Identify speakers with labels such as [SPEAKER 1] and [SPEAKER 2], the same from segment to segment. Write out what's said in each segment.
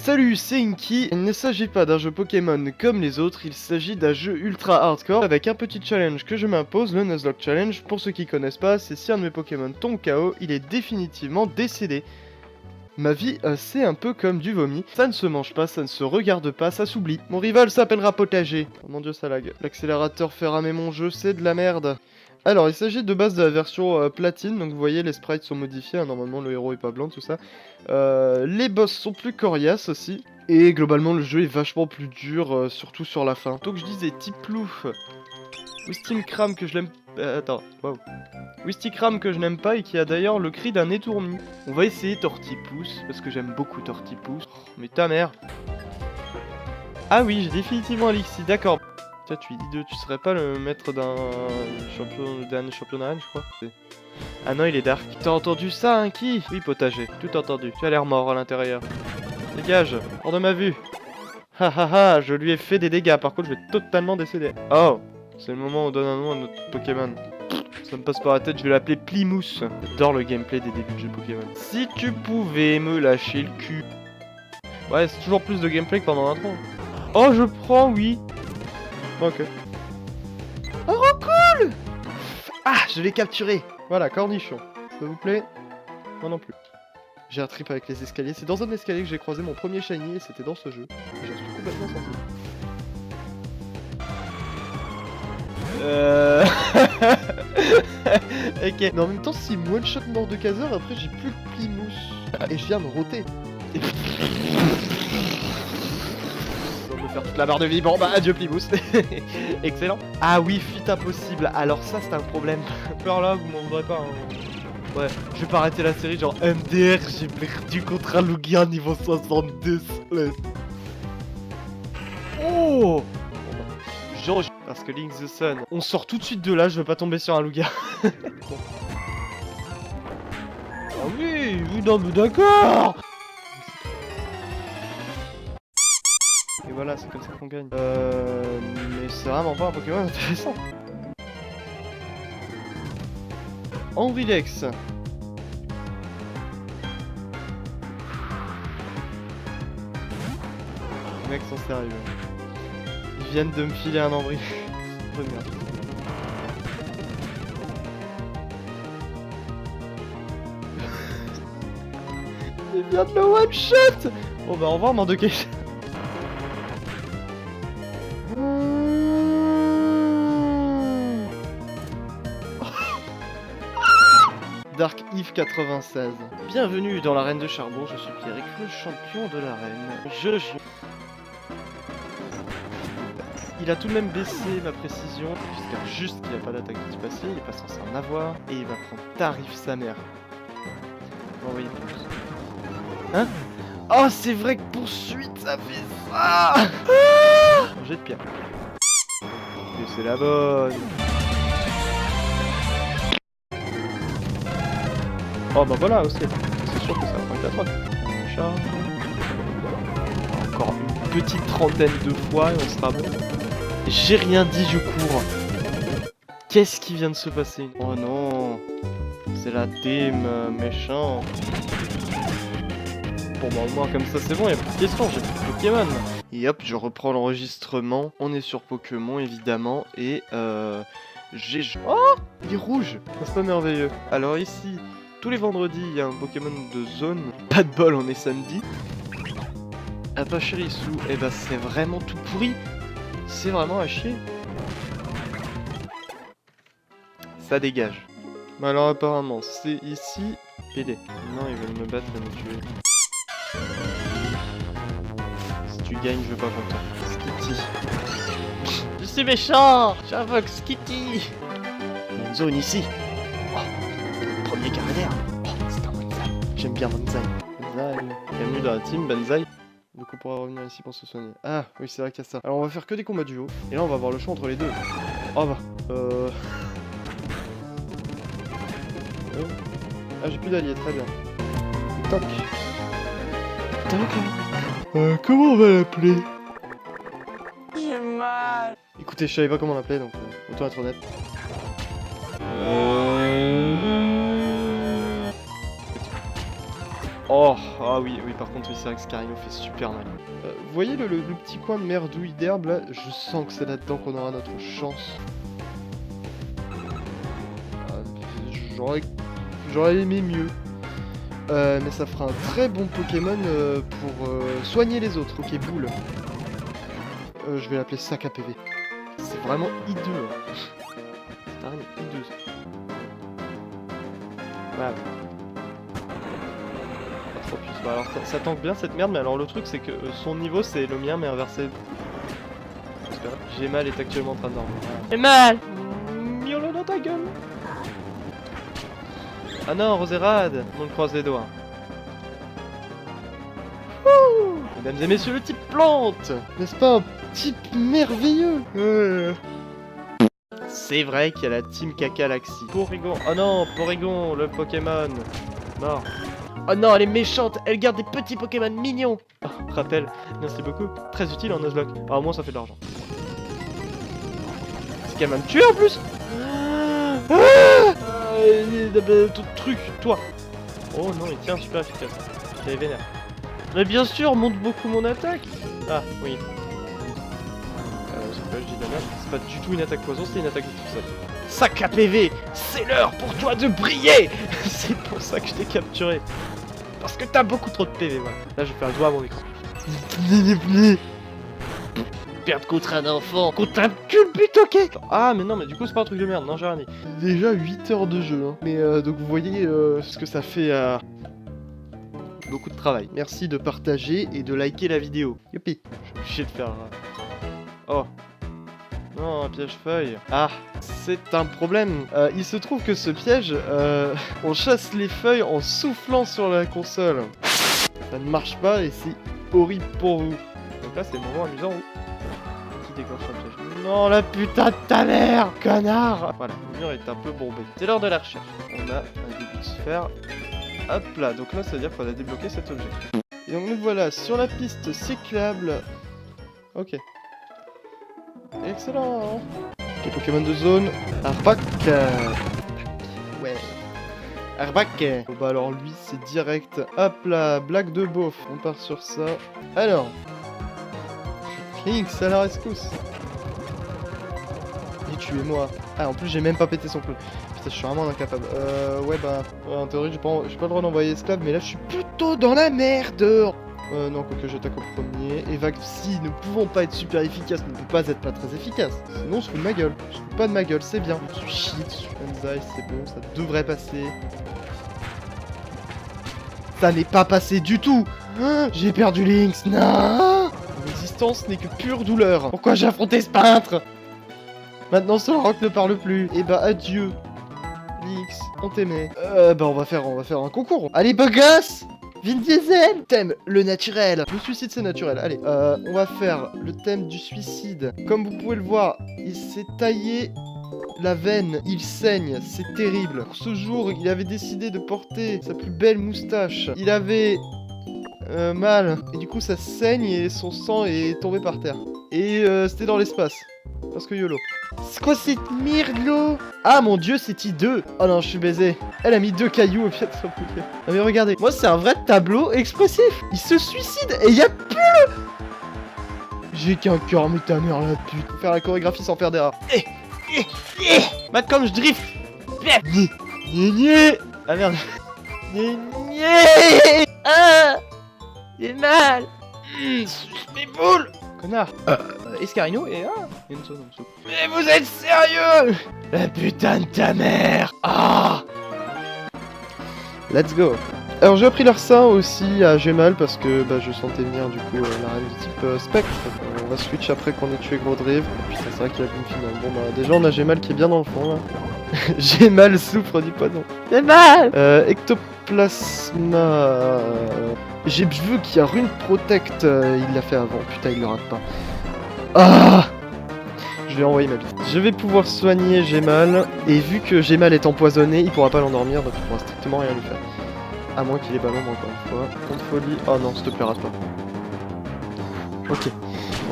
[SPEAKER 1] Salut, c'est Inky. Il ne s'agit pas d'un jeu Pokémon comme les autres, il s'agit d'un jeu ultra hardcore avec un petit challenge que je m'impose, le Nuzlocke Challenge. Pour ceux qui connaissent pas, c'est si un de mes Pokémon tombe KO, il est définitivement décédé. Ma vie, c'est un peu comme du vomi. Ça ne se mange pas, ça ne se regarde pas, ça s'oublie. Mon rival s'appellera Potager. Oh mon dieu, ça lag. L'accélérateur fait ramer mon jeu, c'est de la merde. Alors, il s'agit de base de la version platine, donc vous voyez, les sprites sont modifiés, hein, normalement le héros est pas blanc, tout ça. Les boss sont plus coriaces aussi, et globalement le jeu est vachement plus dur, surtout sur la fin. Donc je disais, Tiplouf, Wistingkram que je l'aime... attends, waouh. Wistikram que je n'aime pas et qui a d'ailleurs le cri d'un étourmi. On va essayer Tortipousse, parce que j'aime beaucoup Tortipousse. Oh, mais ta mère. Ah oui, j'ai définitivement Alexis, d'accord. Toi, tu serais pas le maître d'un championnat, je crois. Ah non, il est dark. T'as entendu ça, hein, qui? Oui, Potager, tout entendu. Tu as l'air mort à l'intérieur. Dégage, hors de ma vue. Ha ha ha, je lui ai fait des dégâts, par contre je vais totalement décéder. Oh, c'est le moment où on donne un nom à notre Pokémon. Ça me passe par la tête, je vais l'appeler Plymouth. J'adore le gameplay des débuts de jeux Pokémon. Si tu pouvais me lâcher le cul. Ouais, c'est toujours plus de gameplay que pendant l'intro. Oh, je prends, oui. Ok. Oh, cool. Ah, je l'ai capturé. Voilà, cornichon. S'il vous plaît. Moi non plus. J'ai un trip avec les escaliers. C'est dans un escalier que j'ai croisé mon premier shiny et c'était dans ce jeu. J'en suis complètement sorti. Ok. Mais en même temps, si one shot mort de Kaiser, après j'ai plus de Plymouth. Et je viens me roter. Et... on va faire toute la barre de vie. Bon bah adieu Plymouth. Excellent. Ah oui, fuite impossible. Alors ça c'est un problème. Peur là, vous m'en voudrez pas. Hein. Ouais, je vais pas arrêter la série genre MDR, j'ai perdu contre un Lugia niveau 62. Oh, genre, parce que Link the Sun. On sort tout de suite de là, je veux pas tomber sur un Lugia. Bon. Ah oui, non mais d'accord. Et voilà, c'est comme ça qu'on gagne. Mais c'est vraiment pas un Pokémon intéressant. Henrilex. Les mecs sont sérieux. Ils viennent de me filer un Henri. C'est trop merde. Il vient de le one shot. Bon bah au revoir Mandoké. Dark Eve 96. Bienvenue dans l'arène de charbon, je suis Pierrick, le champion de l'arène. Il a tout de même baissé ma précision, j'espère juste qu'il n'a pas d'attaque qui se passait, il est pas censé en avoir, et il va prendre tarif sa mère. On va envoyer plus. Hein? Oh c'est vrai que poursuite ça fait ça. Jet de pierre. Et c'est la bonne. Oh bah voilà aussi, c'est sûr que ça va prendre la trotte. Charge. Encore une petite trentaine de fois et on sera bon. J'ai rien dit, je cours. Qu'est-ce qui vient de se passer? Oh non, c'est la team méchant. Bon bah au moins comme ça c'est bon, y'a plus de questions, j'ai plus de Pokémon. Et hop, je reprends l'enregistrement. On est sur Pokémon évidemment et j'ai... Oh, il est rouge. C'est pas merveilleux. Alors ici... tous les vendredis, il y a un Pokémon de zone. Pas de bol, on est samedi. Apachirisu, et bah c'est vraiment tout pourri. C'est vraiment à chier. Ça dégage. Bah alors apparemment, c'est ici... PD. Non, ils veulent me battre et me tuer. Si tu gagnes, je veux pas content. Skitty. Je suis méchant. J'invoque Skitty. Il y a une zone ici. Premier carrière. Oh, c'est un Banzai. J'aime bien Banzai. Banzai. Bienvenue dans la team Banzai. Donc on pourra revenir ici pour se soigner. Ah, oui, c'est vrai qu'il y a ça. Alors on va faire que des combats duo. Et là on va avoir le choix entre les deux. Oh bah. Ah, j'ai plus d'alliés, très bien. Toc. Toc. Comment on va l'appeler?
[SPEAKER 2] J'ai mal.
[SPEAKER 1] Écoutez, je savais pas comment l'appeler, donc autant être honnête. Oh, ah oui, oui, par contre, oui, c'est vrai que Scarino fait super mal. Vous voyez le petit coin de merdouille d'herbe là? Je sens que c'est là-dedans qu'on aura notre chance. J'aurais aimé mieux. Mais ça fera un très bon Pokémon pour soigner les autres. Ok, boule. Je vais l'appeler sac à PV. C'est vraiment hideux. Hein. C'est vraiment hideux. Voilà. Pas trop plus. Bah, alors ça tank bien cette merde, mais alors le truc c'est que son niveau c'est le mien mais inversé. J'ai mal est actuellement en train de dormir.
[SPEAKER 2] J'ai mal.
[SPEAKER 1] Miolo dans ta gueule. Ah non, Roserade, on le croise les doigts. Wouh. Mesdames et messieurs, le type plante. N'est-ce pas un type merveilleux? C'est vrai qu'il y a la team Cacalaxy. Porygon, oh non, Porygon, le Pokémon. Mort. Oh non, elle est méchante, elle garde des petits Pokémon mignons. Oh, rappel, merci beaucoup, très utile en Nuzlocke. Ah, au moins ça fait de l'argent. C'est qu'elle va me tuer en plus. Tout truc, toi. Oh non, il tient super efficace. Il est vénère. Mais bien sûr, monte beaucoup mon attaque. Ah, oui. C'est pas, je dis de la merde. C'est pas du tout une attaque poison, c'est une attaque de tout seul. Sac à PV, c'est l'heure pour toi de briller. C'est pour ça que je t'ai capturé. Parce que t'as beaucoup trop de PV, voilà. Là, je vais faire un doigt à mon écran. Perdre contre un enfant, contre un culbutoquet. Ah, mais non, mais du coup, c'est pas un truc de merde, non, j'ai rien dit. Déjà 8 heures de jeu, hein. Mais donc, vous voyez ce que ça fait à... Beaucoup de travail. Merci de partager et de liker la vidéo. Youpi. Je suis obligé de faire... Oh. Non, un piège feuille. Ah, c'est un problème. Il se trouve que ce piège, on chasse les feuilles en soufflant sur la console. Ça ne marche pas et c'est horrible pour vous. Donc là, c'est le moment amusant où... Qui déclenche un piège. Non, la putain de ta mère, connard. Voilà, le mur est un peu bombé. C'est l'heure de la recherche. On a un début de sphère. Hop là, donc là ça veut dire qu'on a débloqué cet objet. Et donc nous voilà sur la piste cyclable. Ok. Excellent. Les Pokémon de zone. Arbok. Ouais. Arbok. Bon bah alors lui c'est direct. Hop là, blague de beauf. On part sur ça. Alors. Lynx à la rescousse. Et tuez-moi. Ah en plus j'ai même pas pété son clou. Putain, je suis vraiment incapable. Ouais, bah, en théorie, j'ai pas le droit d'envoyer esclave, mais là, je suis plutôt dans la merde. Non, quoique j'attaque au premier. Et si ne pouvons pas être super efficaces, ne peut pas être pas très efficace. Sinon, on se fout de ma gueule. Je se fous pas de ma gueule, c'est bien. Je suis shit, je suis Anzai, c'est bon, ça devrait passer. Ça n'est pas passé du tout. J'ai perdu Lynx, non. Mon existence n'est que pure douleur. Pourquoi j'ai affronté ce peintre? Maintenant, Solrock ne parle plus. Et bah, adieu. Lynx, on t'aimait. Bah on va faire un concours. Allez, beau gosse, Vin Diesel. Thème, le naturel. Le suicide, c'est naturel. Allez, on va faire le thème du suicide. Comme vous pouvez le voir, il s'est taillé la veine, il saigne, c'est terrible. Pour ce jour, il avait décidé de porter sa plus belle moustache. Il avait mal. Et du coup, ça saigne et son sang est tombé par terre. Et c'était dans l'espace. Parce que YOLO. C'est quoi cette merde là? Ah mon dieu, c'est I2. Oh non, je suis baisé. Elle a mis 2 cailloux au pied de son bouquet. Non mais regardez, moi c'est un vrai tableau expressif. Il se suicide et y'a plus. J'ai qu'un cœur, mais ta mère la pute. Faut faire la chorégraphie sans faire d'erreur. Matt comme je drift. Ah merde.
[SPEAKER 2] Ah, j'ai mal.
[SPEAKER 1] Mes boules. Connard. Escarino et il y a une zone en dessous.
[SPEAKER 2] Mais vous êtes sérieux?
[SPEAKER 1] La putain de ta mère. Ah. Let's go. Alors j'ai appris l'Arsin aussi à Gémal parce que bah, je sentais venir du coup la reine de type spectre. On va switch après qu'on ait tué Grodrive. Putain c'est vrai qu'il y a une finale. Bon bah déjà on a Gémal qui est bien dans le fond là. Gémal souffre du poison.
[SPEAKER 2] J'ai mal.
[SPEAKER 1] Ectoplasma. J'ai vu qu'il y a Rune Protect, il l'a fait avant, putain il le rate pas. Ah. Je vais envoyer ma bite. Je vais pouvoir soigner Gémal, et vu que Gémal est empoisonné, il pourra pas l'endormir, donc il pourra strictement rien lui faire. À moins qu'il ait pas l'ombre encore une fois. Contre folie. Oh non, s'il te plaît, rate pas. Ok.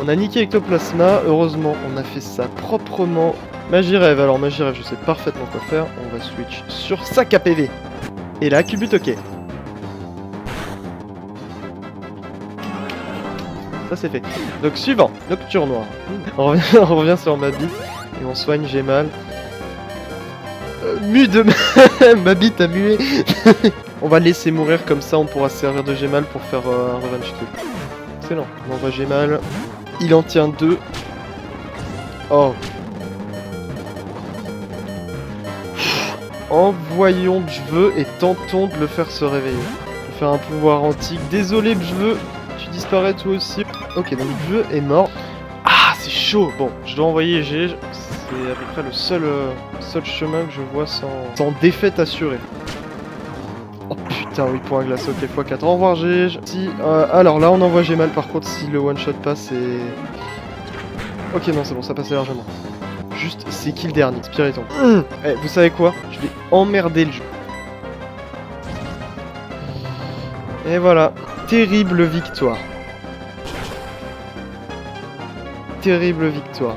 [SPEAKER 1] On a niqué Ectoplasma, heureusement on a fait ça proprement. Magirève, alors Magirève, je sais parfaitement quoi faire. On va switch sur sac à PV. Et là, Culbutoquet. ça c'est fait. Donc suivant, Nocturne Noir. On revient sur ma bite et on soigne, j'ai mal. Mu de ma bite a mué. On va le laisser mourir comme ça, on pourra se servir de Gémal pour faire un revenge kill. Excellent, on envoie Gémal. Il en tient 2. Oh. Envoyons Bjveu et tentons de le faire se réveiller. Je vais faire un pouvoir antique. Désolé Bjveu, tu disparais toi aussi. Ok, donc Bjveu est mort. Ah, c'est chaud. Bon, je dois envoyer G. C'est à peu près le seul chemin que je vois sans défaite assurée. Oh putain, oui, point glace, ok, x4. Au revoir G. Si, alors là, on envoie Gémal par contre si le one shot passe et... Ok, non, c'est bon, ça passait largement. Juste, c'est qui le dernier? Spiriton. Eh, vous savez quoi? Je vais emmerder le jeu. Et voilà. Terrible victoire. Terrible victoire.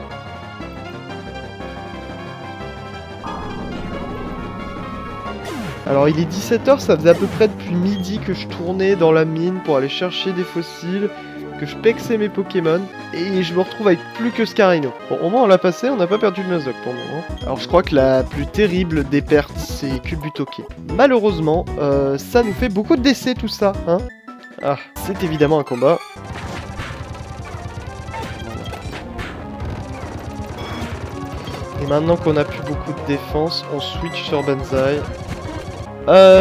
[SPEAKER 1] Alors il est 17 h, ça faisait à peu près depuis midi que je tournais dans la mine pour aller chercher des fossiles, que je pexais mes Pokémon, et je me retrouve avec plus que Scarino. Bon, au moins on l'a passé, on n'a pas perdu le Nuzlocke pour le moment. Alors je crois que la plus terrible des pertes, c'est Culbutoke. Malheureusement, ça nous fait beaucoup de décès tout ça, hein. Ah, c'est évidemment un combat. Et maintenant qu'on a plus beaucoup de défense, on switch sur Banzai.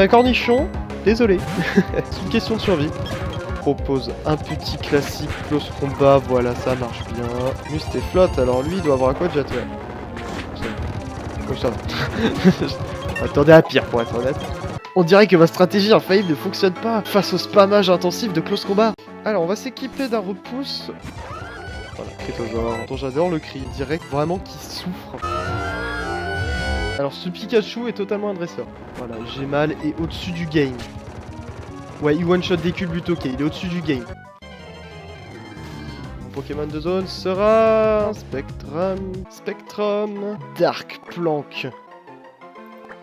[SPEAKER 1] Cornichon, désolé, c'est une question de survie. Propose un petit classique close combat, voilà, ça marche bien. Must est flotte, alors lui il doit avoir quoi de jet? Ouais, ça va. Attendez à pire pour être honnête. On dirait que ma stratégie infaillible ne fonctionne pas face au spammage intensif de close combat. Alors on va s'équiper d'un repousse. Voilà, Crétosaure, dont j'adore le cri direct, vraiment qui souffre. Alors ce Pikachu est totalement un dresseur. Voilà, Gémal est au-dessus du game. Ouais, il one-shot des Culbutoke, il est au-dessus du game. Mon Pokémon de zone sera... Spectrum... Dark Plank.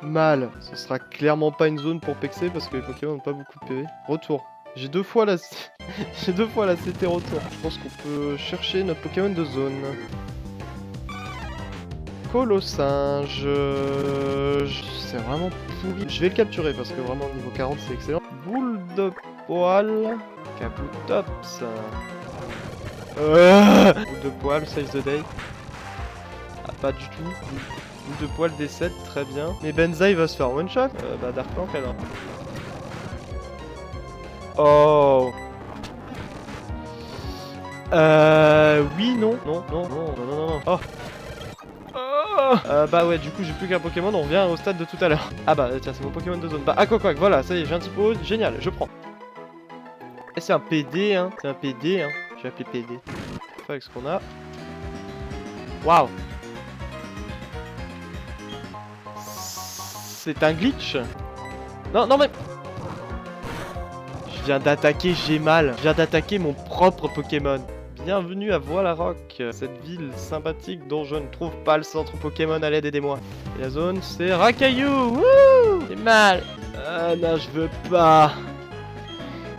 [SPEAKER 1] Mal, ce sera clairement pas une zone pour pexer parce que les Pokémon n'ont pas beaucoup de PV. Retour. J'ai deux fois la CT retour. Je pense qu'on peut chercher notre Pokémon de zone. Colossinge, c'est vraiment pourri. Je vais le capturer parce que vraiment niveau 40 c'est excellent. Boule de poil, Kabutops. Boule de poil, size the day. Ah, pas du tout. Boule de poil D7, très bien. Mais Banzai va se faire one shot. Bah Dark Plank alors. Oh. Oui, non. Oh. Bah ouais, du coup j'ai plus qu'un Pokémon, on revient au stade de tout à l'heure. Ah bah tiens, c'est mon Pokémon de zone. Bah Aquaquack, voilà, ça y est, j'ai un petit pause, génial, je prends. Et c'est un PD, hein, c'est un PD, hein. Je vais appeler PD. Faut avec ce qu'on a. Waouh. C'est un glitch. Non mais... Je viens d'attaquer Gémal, je viens d'attaquer mon propre Pokémon. Bienvenue à Voilarock, cette ville sympathique dont je ne trouve pas le centre Pokémon, à l'aide, aidez-moi. Et la zone, c'est Rakaillou. Wouh, j'ai mal. Ah non, je veux pas.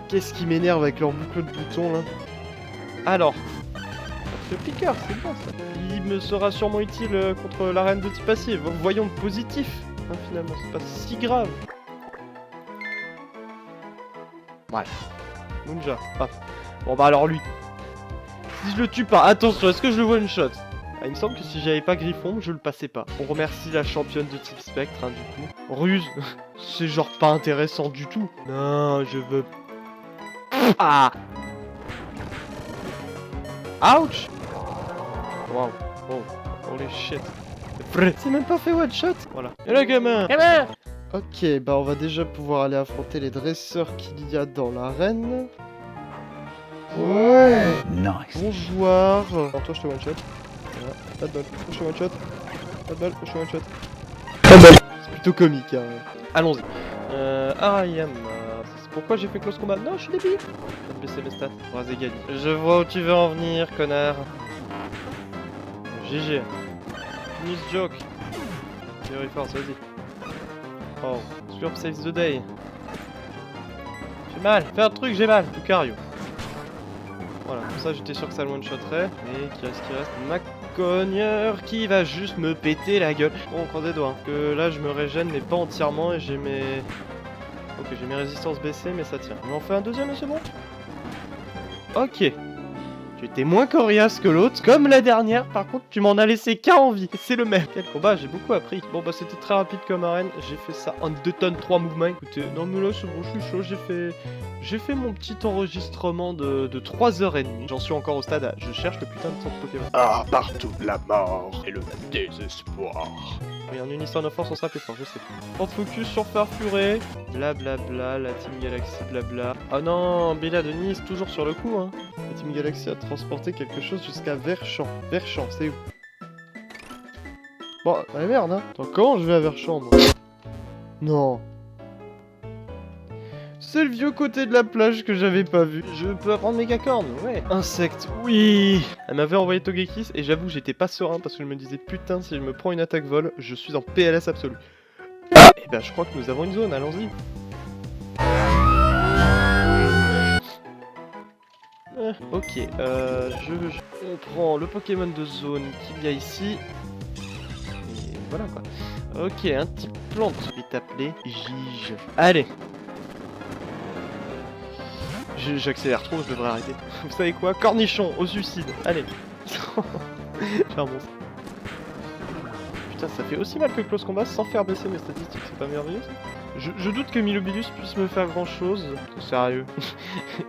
[SPEAKER 1] Qu'est-ce qui m'énerve avec leur boucle de boutons là? Alors, ce piqueur, c'est bon ça. Il me sera sûrement utile contre la reine de type passif. Voyons le positif, hein, finalement, c'est pas si grave. Bref. Munja, hop. Bon bah alors lui. Si je le tue pas, attention, est-ce que je le one shot? Ah, il me semble que si j'avais pas Griffon, je le passais pas. On remercie la championne de type spectre, hein, du coup. Ruse, c'est genre pas intéressant du tout. Non, je veux... Ah. Ouch. Wow, oh, holy shit. C'est même pas fait one shot. Voilà. Et là, gamin. Gamin. Ok, bah on va déjà pouvoir aller affronter les dresseurs qu'il y a dans l'arène. Ouais.
[SPEAKER 3] Nice.
[SPEAKER 1] Bon joueur. Alors toi je te one shot. Voilà. Pas de bol. Je te one shot. Pas de bol. Je te one shot. Pas de bol. C'est plutôt comique. Hein. Allons-y. Ariam. C'est pourquoi j'ai fait close combat. Non, je suis débile. Je vais baisser mes stats. Raségali. Je vois où tu veux en venir, connard. GG. Finish joke. Very force, vas-y. Oh, Slurp saves the day. J'ai mal. Fais un truc, j'ai mal. Lucario. Voilà. Pour ça, j'étais sûr que ça le one-shotterait. Et qui reste ma cogneur qui va juste me péter la gueule. Bon, on croise les doigts. Hein. Que là, je me régène, mais pas entièrement. Et j'ai mes... Ok, j'ai mes résistances baissées, mais ça tient. On en fait un deuxième et c'est bon? Ok. Tu étais moins coriace que l'autre, comme la dernière, par contre tu m'en as laissé qu'un en vie. C'est le même. Quel combat, j'ai beaucoup appris. Bon bah c'était très rapide comme arène, j'ai fait ça en 2 tonnes 3 mouvements. Écoutez, non mais là c'est bon, je suis chaud, j'ai fait mon petit enregistrement de 3h30. J'en suis encore au stade, je cherche le putain de centre Pokémon.
[SPEAKER 3] Ah, partout la mort et le désespoir.
[SPEAKER 1] Oui, en unissant nos forces on sera plus fort, je sais. Porte focus sur Farfuré, blablabla, la Team Galaxy blabla. Oh non, Bella de Nice, toujours sur le coup hein. La Team Galaxy a transporté quelque chose jusqu'à Verchamp. Verchamp, c'est où? Bon, bah merde hein. Attends, comment je vais à Verchamp moi? Non. C'est le vieux côté de la plage que j'avais pas vu. Je peux apprendre Mégacorne, ouais. Insecte, oui. Elle m'avait envoyé Togekiss et j'avoue j'étais pas serein parce que je me disais putain si je me prends une attaque vol, je suis en PLS absolu. Et bah je crois que nous avons une zone, allons-y. Ok, on prend le Pokémon de zone qu'il y a ici. Et voilà quoi. Ok, un type plante. Je vais t'appeler Gige. Allez. J'accélère trop, je devrais arrêter. Vous savez quoi? Cornichon, au suicide. Allez. J'ai un monstre. Putain, ça fait aussi mal que Close Combat sans faire baisser mes statistiques. C'est pas merveilleux ça? Je doute que Milobilus puisse me faire grand chose. Sérieux.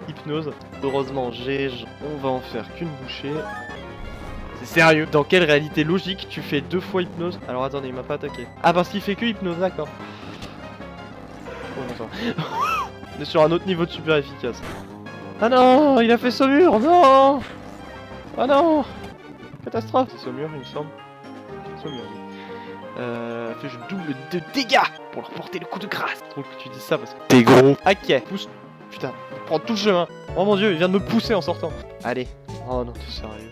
[SPEAKER 1] Hypnose. Heureusement, on va en faire qu'une bouchée. C'est sérieux. Dans quelle réalité logique tu fais 2 fois hypnose? Alors attendez, il m'a pas attaqué. Ah, parce qu'il fait que hypnose, d'accord. Oh non, ça va. On est sur un autre niveau de super efficace. Ah non, il a fait Saumur, non. Ah non. Catastrophe. C'est Saumur, il me semble. Saumur, oui. Fait je double de dégâts pour leur porter le coup de grâce. C'est drôle que tu dis ça parce que t'es gros. Ok, pousse. Putain, prends tout le chemin. Oh mon dieu, il vient de me pousser en sortant. Allez. Oh non, t'es sérieux.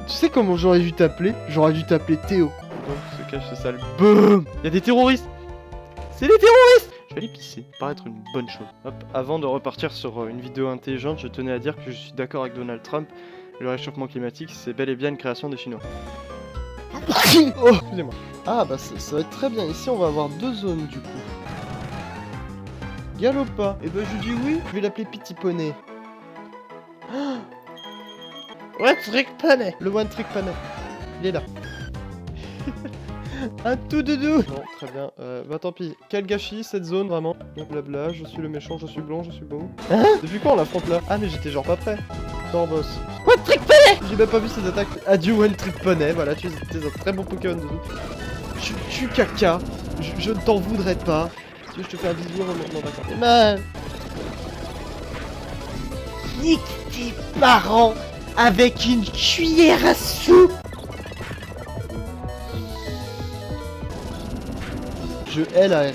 [SPEAKER 1] Tu sais comment j'aurais dû t'appeler? J'aurais dû t'appeler Théo. Donc se cache ce sale. Boum. Y'a des terroristes. C'est des terroristes. Je vais aller pisser, paraître une bonne chose. Hop, avant de repartir sur une vidéo intelligente, je tenais à dire que je suis d'accord avec Donald Trump. Le réchauffement climatique, c'est bel et bien une création des Chinois. Oh, excusez-moi. Ah bah ça va être très bien. Ici, on va avoir 2 zones du coup. Galopa. Et bah je dis oui. Je vais l'appeler Petit Poney. One Trick Poney. Le One Trick Poney. Il est là. Un tout doudou. Bon, très bien. Bah tant pis. Quel gâchis cette zone vraiment. Blablabla. Je suis le méchant, je suis blanc, je suis beau. Hein? Depuis quand on l'affronte là? Ah mais j'étais genre pas prêt. Boss. One Trick Poney. J'ai même pas vu ses attaques. Adieu One Trick Poney. Voilà, tu es un très bon Pokémon doudou. Tu caca. Je ne t'en voudrais pas. Si je te fais un bisou avant non d'accord. Man. Nique tes parents avec une cuillère à soupe. Je hais la RNG.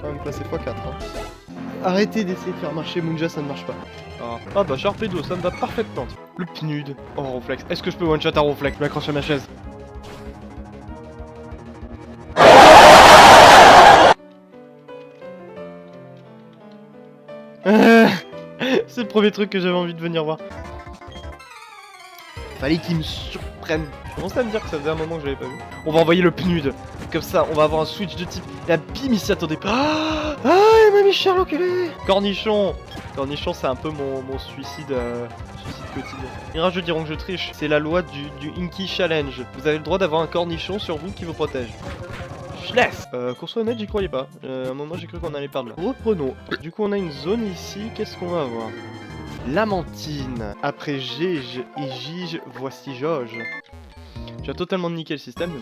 [SPEAKER 1] Quand même classé x4. Hein. Arrêtez d'essayer de faire marcher Munja, ça ne marche pas. Ah bah Sharpedo, ça me va parfaitement. Le Pnud. Oh Ronflex. Est-ce que je peux one shot à Ronflex? Je m'accroche à ma chaise. C'est le premier truc que j'avais envie de venir voir. Fallait qu'il me surprenne. Je commence à me dire que ça faisait un moment que je l'avais pas vu. On va envoyer le Pnud. Comme ça, on va avoir un switch de type. La bim, il s'y attendait pas. Ah, elle m'a mis Sherlock, elle est. Cornichon. Cornichon, c'est un peu mon suicide quotidien. Les rages diront que je triche. C'est la loi du Inky Challenge. Vous avez le droit d'avoir un cornichon sur vous qui vous protège. Je laisse. Qu'on soit honnête, j'y croyais pas. À un moment, j'ai cru qu'on allait perdre là. Reprenons. Du coup, on a une zone ici. Qu'est-ce qu'on va avoir? Lamantine. Après Gige et Gige, voici Jauge. J'ai totalement niqué le système.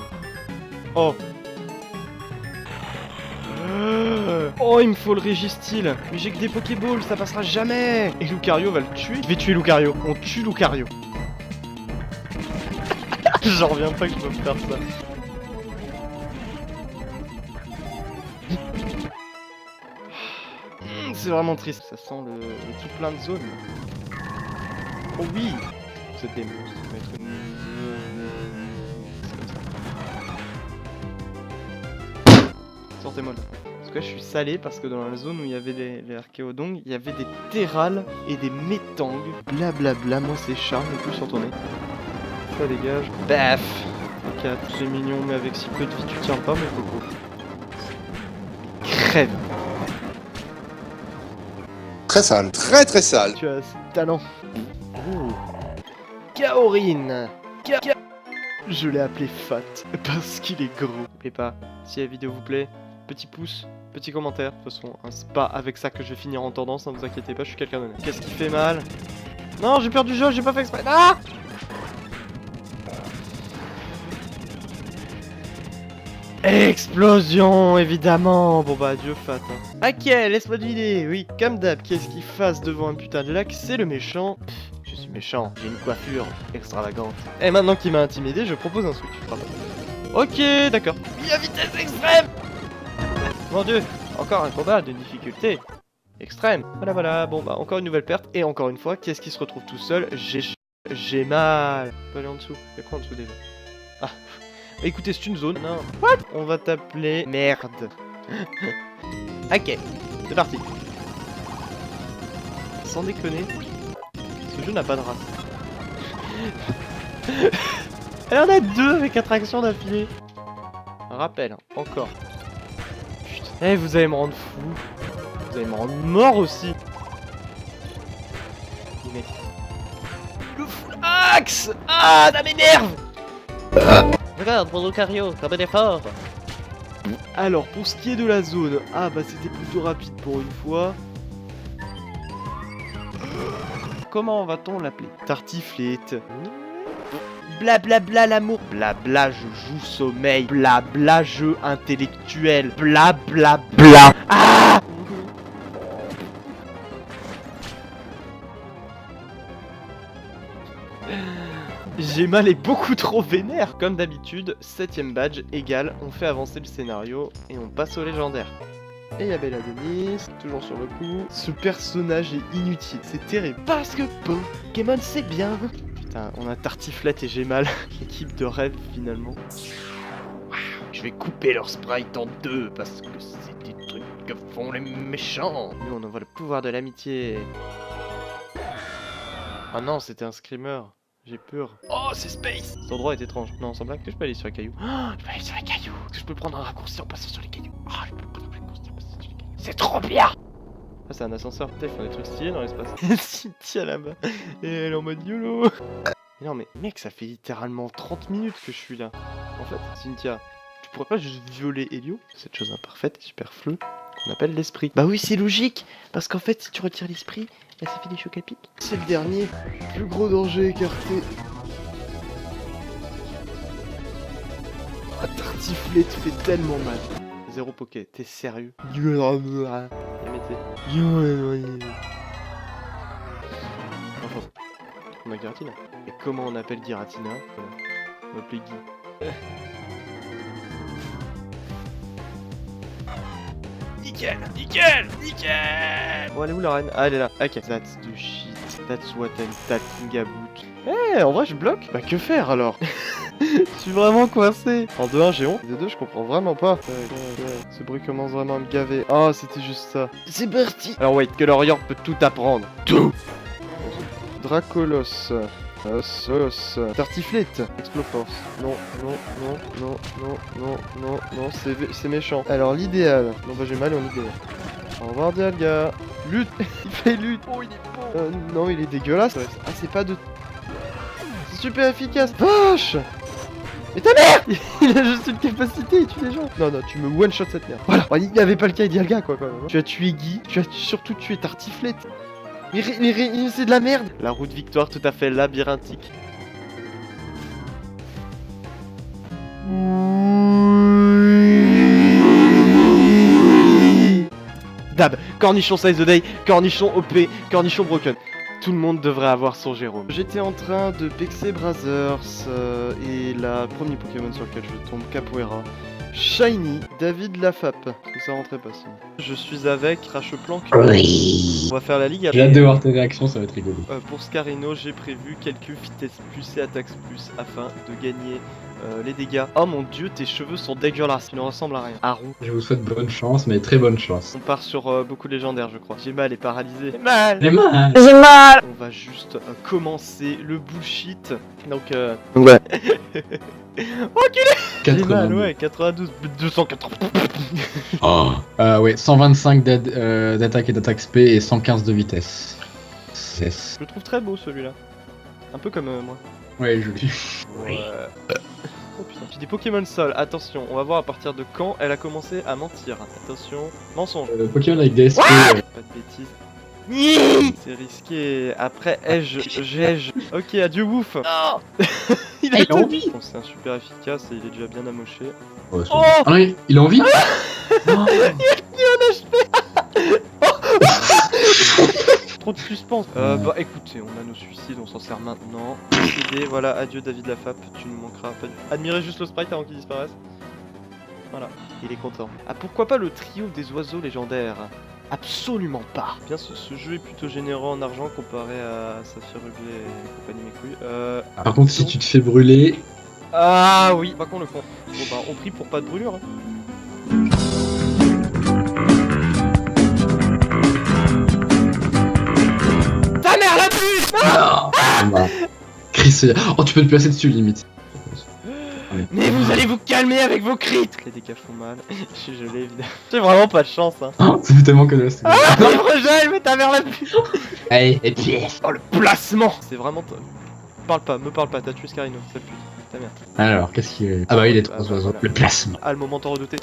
[SPEAKER 1] Oh. Oh, il me faut le Régistyle. Mais j'ai que des Pokéballs, ça passera jamais. Et Lucario va le tuer. Je vais tuer Lucario. On tue Lucario. J'en reviens pas que je peux faire ça. C'est vraiment triste. Ça sent le tout plein de zones. Oh oui. C'était monstre. Sortez-moi là. Parce cas, je suis salé parce que dans la zone où il y avait les archéodongs, il y avait des terrales et des métangs. Blablabla, moi c'est charme, et plus en tourner. Ça dégage. Baf 4, c'est mignon, mais avec si peu de vie, tu tiens pas, mon coco. Crève.
[SPEAKER 4] Très sale, très très sale.
[SPEAKER 1] Tu as assez de talent. Oh. Kaorin. Je l'ai appelé Fat parce qu'il est gros. N'oubliez pas, si la vidéo vous plaît, petit pouce, petit commentaire. De toute façon, hein, c'est pas avec ça que je vais finir en tendance, ne vous inquiétez pas, je suis quelqu'un d'honnête. Qu'est-ce qui fait mal? Non, j'ai perdu le jeu, j'ai pas fait exprès. Ah! Explosion, évidemment. Bon bah adieu Fat. Hein. Ok, laisse-moi deviner. Oui, comme d'hab, qu'est-ce qu'il fasse devant un putain de lac? C'est le méchant. Je suis méchant, j'ai une coiffure extravagante. Et maintenant qu'il m'a intimidé, je propose un switch. Ok, d'accord. Il y a vitesse extrême. Mon dieu, encore un combat de difficulté extrême. Voilà, bon bah encore une nouvelle perte. Et encore une fois, qu'est-ce qui se retrouve tout seul? J'ai mal. On peut aller en dessous. Y'a quoi en dessous déjà? Ah. Écoutez, c'est une zone. Non. What? On va t'appeler merde. Ok, c'est parti. Sans déconner, ce jeu n'a pas de race. Elle en a 2 avec attraction d'affilée. Un rappel, hein, encore. Putain. Eh, vous allez me rendre fou. Vous allez me rendre mort aussi. Mais... Le full axe. Ah, ça m'énerve.
[SPEAKER 2] Regarde, mon Lucario, comme un effort.
[SPEAKER 1] Alors, pour ce qui est de la zone, ah bah c'était plutôt rapide pour une fois. Comment va-t-on l'appeler? Tartiflette. Blablabla l'amour. Blabla je joue sommeil. Blabla jeu intellectuel. Blablabla. Ah! J'ai mal et beaucoup trop vénère. Comme d'habitude, 7ème badge égale, on fait avancer le scénario et on passe au légendaire. Et il y a Bella Denis, toujours sur le coup. Ce personnage est inutile, c'est terrible. Parce que Pokémon c'est bien. Putain, on a Tartiflette et j'ai mal. L'équipe de rêve finalement. Je vais couper leur sprite en 2 parce que c'est des trucs que font les méchants. Nous on envoie le pouvoir de l'amitié. Ah non, c'était un screamer. J'ai peur. Oh, c'est Space! Cet endroit est étrange. Non, sans blague, que je peux aller sur les cailloux. Oh, je peux aller sur les cailloux. Est-ce que je peux prendre un raccourci en passant sur les cailloux? Oh, je peux prendre un raccourci en passant sur les cailloux. C'est trop bien! Ah, c'est un ascenseur. Putain, ils font des trucs stylés dans l'espace. Cynthia là-bas. Et elle est en mode YOLO. Non, mais mec, ça fait littéralement 30 minutes que je suis là. En fait, Cynthia, tu pourrais pas juste violer Elio? Cette chose imparfaite et superflue qu'on appelle l'esprit. Bah oui, c'est logique. Parce qu'en fait, si tu retires l'esprit, là, ça fait des chocs à pic. C'est le dernier. Plus gros danger écarté. Ah, Tartiflette fait tellement mal. Zéro poké, t'es sérieux? Enfin, on a Giratina. Et comment on appelle Giratina? Voilà. On va appeler Guy. Nickel! Bon, elle est où la reine? Ah, elle est là. Ok. That's the shit. That's what I'm talking about. Eh, en vrai, je bloque? Bah, que faire alors? Je suis vraiment coincé. En 2-1, j'ai honte. 2-2, je comprends vraiment pas. Ce bruit commence vraiment à me gaver. Oh, c'était juste ça. C'est parti. Alors, wait, que l'Orient peut tout apprendre. Tout. Dracolos. Sauce. Tartiflette. Exploforce. Non, c'est méchant. Alors, l'idéal. Non, bah, j'ai mal en idéal. Au revoir, Dialga. Lutte. Il fait lutte. Oh, il est beau. Non, il est dégueulasse. Ah, c'est pas de... C'est super efficace. Vache. Mais ta mère. Il a juste une capacité, il tue les gens. Non, tu me one-shot cette merde. Voilà. Il n'y avait pas le cas Dialga, quoi, quand même. Tu as tué Guy. Tu as surtout tué Tartiflette. Mais c'est de la merde. La route victoire tout à fait labyrinthique. Dab, cornichon size the day, cornichon OP, cornichon broken. Tout le monde devrait avoir son Jérôme. J'étais en train de pexer Brothers et la premier Pokémon sur lequel je tombe, Capoeira. Shiny, David Lafap. Ça rentrait pas sinon. Je suis avec Crashplank. On va faire la ligue.
[SPEAKER 5] J'ai hâte de voir tes réactions, ça va être rigolo.
[SPEAKER 1] Pour Scarino, j'ai prévu quelques vitesses plus et attaques plus afin de gagner les dégâts. Oh mon dieu, tes cheveux sont dégueulasses, tu ne ressembles à rien. Haru.
[SPEAKER 5] Je vous souhaite bonne chance, mais très bonne chance.
[SPEAKER 1] On part sur beaucoup de légendaires, je crois. J'ai mal et paralysé. J'ai mal.
[SPEAKER 5] Les mains.
[SPEAKER 2] J'ai mal.
[SPEAKER 1] On va juste commencer le bullshit. Donc,
[SPEAKER 2] Ouais.
[SPEAKER 1] j'ai mal,
[SPEAKER 5] 82.
[SPEAKER 1] ouais, 92, 280.
[SPEAKER 5] Oh. Ouais, 125 d'attaque et d'attaque spé et 115 de vitesse. Yes.
[SPEAKER 1] Je le trouve très beau celui-là. Un peu comme moi.
[SPEAKER 5] Ouais, joli.
[SPEAKER 1] Ouais. Oh putain. Puis des Pokémon Sol, attention, on va voir à partir de quand elle a commencé à mentir. Attention, mensonge.
[SPEAKER 5] Pokémon avec des SP.
[SPEAKER 1] Pas de bêtises. C'est risqué. Après, ai-je. Ok, adieu Wouf. Il a
[SPEAKER 5] il a
[SPEAKER 1] tout
[SPEAKER 5] envie.
[SPEAKER 1] dit. Bon, c'est un super efficace et il est déjà bien amoché.
[SPEAKER 5] Oh, c'est-
[SPEAKER 1] Oh
[SPEAKER 5] Ah non, il a envie.
[SPEAKER 1] Trop de suspense. Bah écoutez, on a nos suicides, on s'en sert maintenant. Décidé, voilà, adieu David Lafap, tu nous manqueras pas du... Admirez juste le sprite avant qu'il disparaisse. Voilà, il est content. Ah pourquoi pas le trio des oiseaux légendaires? Absolument pas. Bien, ce jeu est plutôt généreux en argent comparé à Saphir Ruby et compagnie mes couilles.
[SPEAKER 5] Par contre, si tu te fais brûler,
[SPEAKER 1] Ah oui, pas qu'on le fond. Bon bah on prie pour pas de brûlure. Hein. Ta mère la pute.
[SPEAKER 5] bah, Chris, oh, tu peux te placer dessus limite.
[SPEAKER 1] Mais vous allez vous calmer avec vos crits. Les dégâts font mal. Je suis gelé évidemment. J'ai vraiment pas de chance hein.
[SPEAKER 5] Oh, ça fait tellement connasse.
[SPEAKER 1] Non Rogel, mais ta mère la pute.
[SPEAKER 5] Allez, et puis.
[SPEAKER 1] Oh le placement. C'est vraiment... me parle pas, t'as tué Scarino, sale pute. Ta mère.
[SPEAKER 5] Alors, qu'est-ce qu'il est. Ah bah, il est trois
[SPEAKER 1] Ah, bah,
[SPEAKER 5] oiseaux.
[SPEAKER 1] voilà.
[SPEAKER 5] Le placement,
[SPEAKER 1] Ah le moment tant redouté.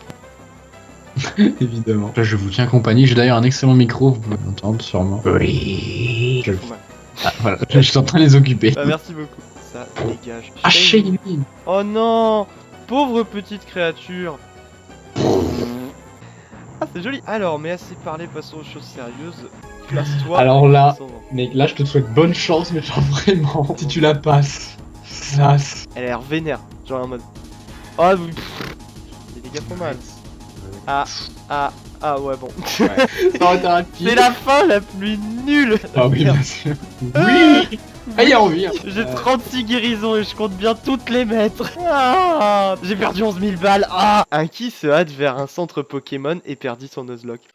[SPEAKER 5] évidemment. Là, je vous tiens compagnie. J'ai d'ailleurs un excellent micro, vous pouvez l'entendre sûrement. Oui.
[SPEAKER 1] Ils font mal.
[SPEAKER 5] Ah, voilà, je suis en train de les occuper.
[SPEAKER 1] Bah merci beaucoup. Ça dégage.
[SPEAKER 5] Ah,
[SPEAKER 1] Shame.
[SPEAKER 5] Shane.
[SPEAKER 1] Oh non. Pauvre petite créature. Ah c'est joli. Alors, mais assez parlé, passons aux choses sérieuses. Place-toi.
[SPEAKER 5] Alors là,
[SPEAKER 1] Descendant.
[SPEAKER 5] mec, là, je te souhaite bonne chance, mais genre vraiment, si tu la passes, ça.
[SPEAKER 1] Elle a l'air vénère. Genre en mode... Oh oui. Les dégâts font mal. Ah ouais bon.
[SPEAKER 5] Ça aurait été rapide.
[SPEAKER 1] C'est la fin la plus nulle.
[SPEAKER 5] Ah oui, bien sûr. Oui. Ah, il y a envie. Hein.
[SPEAKER 1] J'ai 36 guérisons et je compte bien toutes les mettre. Ah, j'ai perdu 11 000 balles. Ah, un qui se hâte vers un centre Pokémon et perdit son Nuzlocke.